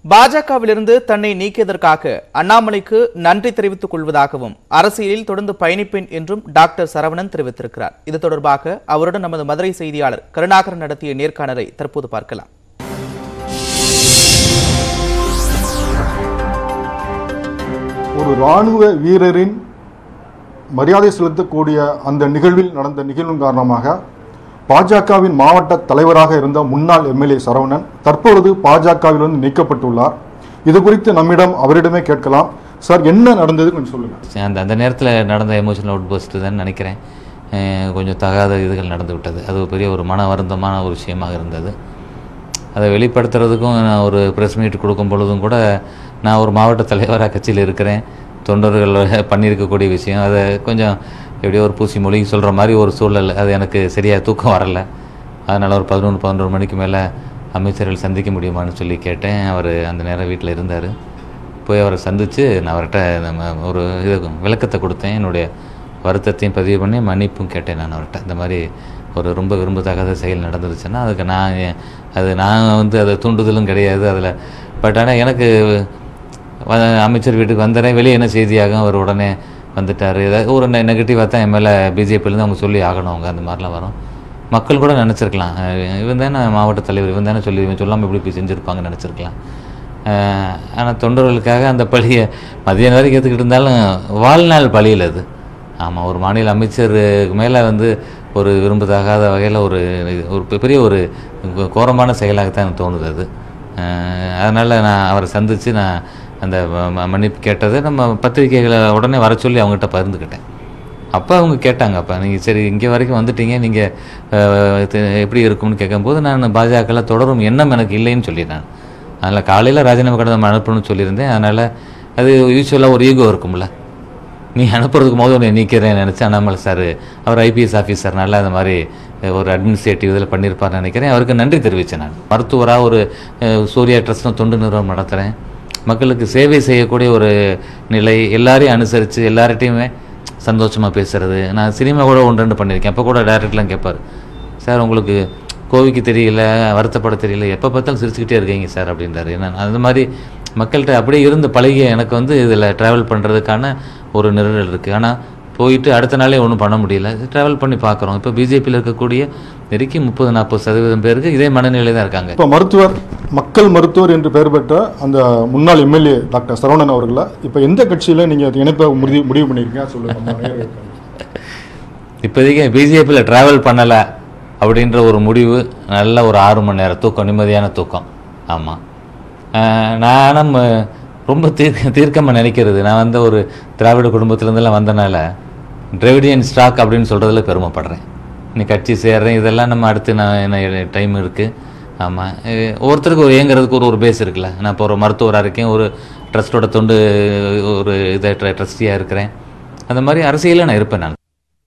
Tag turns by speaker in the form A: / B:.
A: பாஜகவிலிருந்து தன்னை நீக்கியதற்காக அண்ணாமலைக்கு நன்றி தெரிவித்துக் கொள்வதாகவும் அரசியலில் தொடர்ந்து பயணிப்பேன் என்றும் டாக்டர் சரவணன் தெரிவித்திருக்கிறார். இது தொடர்பாக அவருடன் நமது மதுரை செய்தியாளர் கருணாகரன் நடத்திய நேர்காணலை தற்போது பார்க்கலாம்.
B: ஒரு ராணுவ வீரரின் மரியாதை செலுத்தக்கூடிய அந்த நிகழ்வில் நடந்த நிகழ்வின் காரணமாக பாஜகவின் மாவட்ட தலைவராக இருந்த முன்னாள் எம்எல்ஏ சரவணன் தற்பொழுது பாஜகவிலிருந்து நீக்கப்பட்டுள்ளார். இது குறித்து நம்மிடம் அவரிடமே கேட்கலாம். சார், என்ன நடந்தது கொஞ்சம் சொல்லுங்கள்.
C: அந்த நேரத்தில் நடந்த எமோஷனல் அவுட் பஸ்ட் தான் நினைக்கிறேன். கொஞ்சம் தகாத இதுகள் நடந்து விட்டது. அது பெரிய ஒரு மன வருத்தமான ஒரு விஷயமாக இருந்தது. அதை வெளிப்படுத்துறதுக்கும் நான் ஒரு ப்ரெஸ் மீட் கொடுக்கும் பொழுதும் கூட நான் ஒரு மாவட்ட தலைவராக கட்சியில் இருக்கிறேன், தொண்டர்கள் பண்ணியிருக்கக்கூடிய விஷயம், அதை கொஞ்சம் எப்படியோ ஒரு பூசி மொழி சொல்கிற மாதிரி ஒரு சூழல். அது எனக்கு சரியாக தூக்கம் வரலை. அதனால் ஒரு 11 மணிக்கு மேலே அமைச்சர்கள் சந்திக்க முடியுமான்னு சொல்லி கேட்டேன். அவர் அந்த நேரம் வீட்டில் இருந்தார். போய் அவரை சந்தித்து நான் அவர்கிட்ட ஒரு இது விளக்கத்தை கொடுத்தேன். என்னுடைய வருத்தத்தையும் பதிவு பண்ணி மன்னிப்பும் கேட்டேன். நான் அவர்கிட்ட இந்த மாதிரி ஒரு ரொம்ப விரும்பத்தகாத செயல் நடந்துருச்சுன்னா அதுக்கு நான் அதை தூண்டுதலும் கிடையாது அதில். பட் ஆனால் எனக்கு அமைச்சர் வீட்டுக்கு வந்தேன், வெளியே என்ன செய்தியாகும், அவர் உடனே வந்துட்டார். ஏதாவது ஒரு நெகட்டிவாக தான் என் மேலே பிஜேபியிலேருந்து அவங்க சொல்லி ஆகணும். அவங்க அந்த மாதிரிலாம் வரும். மக்கள் கூட நினச்சிருக்கலாம், இவன் தானே மாவட்ட தலைவர், இவன் தானே சொல்லி இவன் சொல்லாமல் இப்படி போய் செஞ்சுருப்பாங்கன்னு நினச்சிருக்கலாம். ஆனால் தொண்டர்களுக்காக அந்த பழியை மதியம் வரைக்கும் ஏற்றுக்கிட்டு இருந்தாலும் வாழ்நாள் பழியில் அது. ஆமாம், ஒரு மாநில அமைச்சருக்கு மேலே ஒரு விரும்பத்தகாத வகையில் ஒரு பெரிய ஒரு கோரமான செயலாகத்தான் எனக்கு தோணுது அது. அதனால் நான் அவரை சந்தித்து நான் அந்த மன்னிப்பு கேட்டதை நம்ம பத்திரிகைகளை உடனே வர சொல்லி அவங்ககிட்ட பகிர்ந்துக்கிட்டேன். அப்போ அவங்க கேட்டாங்க, அப்போ நீங்கள் சரி இங்கே வரைக்கும் வந்துட்டீங்க, நீங்கள் எப்படி இருக்கும்னு கேட்கும்போது நான் பாஜகவில் தொடரும் எண்ணம் எனக்கு இல்லைன்னு சொல்லிட்டேன். அதனால் காலையில் ராஜினாமா கடிதம் அனுப்பணும்னு சொல்லியிருந்தேன். அதனால் அது யூஸ்வலாக ஒரு ஈகோ இருக்கும்ல, நீ அனுப்புறதுக்கு போது உன்னை நீக்கிறேன்னு நினச்சி அண்ணாமலை சார் அவர் ஐபிஎஸ் ஆஃபீஸர்னால அந்த மாதிரி ஒரு அட்மினிஸ்ட்ரேட்டிவ் இதில் பண்ணியிருப்பார்னு நினைக்கிறேன். அவருக்கு நன்றி தெரிவித்தேன். நான் மருத்துவராக ஒரு சூர்யா ட்ரஸ்ட்னு தொண்டு நிறுவனம் நடத்துகிறேன். மக்களுக்கு சேவை செய்யக்கூடிய ஒரு நிலை, எல்லாரையும் அனுசரித்து எல்லார்ட்டையுமே சந்தோஷமாக பேசுகிறது. நான் சினிமா கூட 1-2 பண்ணியிருக்கேன். அப்போ கூட டைரக்டர்லாம் கேட்பார், சார் உங்களுக்கு கோவிக்க தெரியல, வருத்தப்பட தெரியல, எப்போ பார்த்தாலும் சிரிச்சுக்கிட்டே இருக்கீங்க சார் அப்படின்றாரு. ஏன்னா அந்த மாதிரி மக்கள்கிட்ட அப்படியே இருந்து பழகிய எனக்கு இதில் ட்ராவல் பண்ணுறதுக்கான ஒரு நிரல் இருக்குது. ஆனால் போயிட்டு அடுத்த நாளே ஒன்றும் பண்ண முடியல. ட்ராவல் பண்ணி பார்க்குறோம். இப்போ பிஜேபியில் இருக்கக்கூடிய நெருக்கி 30-40% பேருக்கு இதே மனநிலை தான் இருக்காங்க.
B: இப்போ மக்கள் மருத்துவர் என்று பெயர் பெற்ற அந்த முன்னாள் எம்எல்ஏ டாக்டர் சரவணன் அவர்களை இப்போ எந்த கட்சியில் நீங்கள் இணைப்ப முடிவு பண்ணியிருக்கீங்க சொல்லுங்கள்.
C: இப்போதைக்கு பிஜேபியில் ட்ராவல் பண்ணலை அப்படின்ற ஒரு முடிவு, நல்ல ஒரு 6 மணி நேரம் தூக்கம், நிம்மதியான தூக்கம். ஆமாம், நானும் ரொம்ப தீர்க்கமாக நினைக்கிறது, நான் ஒரு திராவிட குடும்பத்திலேருந்துலாம் வந்தனால டிராவிடியன் ஸ்டாக் அப்படின்னு சொல்கிறதுல பெருமைப்படுறேன். நீ கட்சி சேர்றேன், இதெல்லாம் நம்ம அடுத்து என்ன டைம் இருக்குது. ஆமாம், ஒவ்வொருத்தருக்கு இயங்குறதுக்கு ஒரு பேஸ் இருக்குல்ல. நான் இப்போ ஒரு மருத்துவராக இருக்கேன், ஒரு ட்ரஸ்ட்டோட தொண்டு ஒரு ட்ரஸ்டியாக இருக்கிறேன். அந்த மாதிரி அரசியலில் நான் இருப்பேன். நான்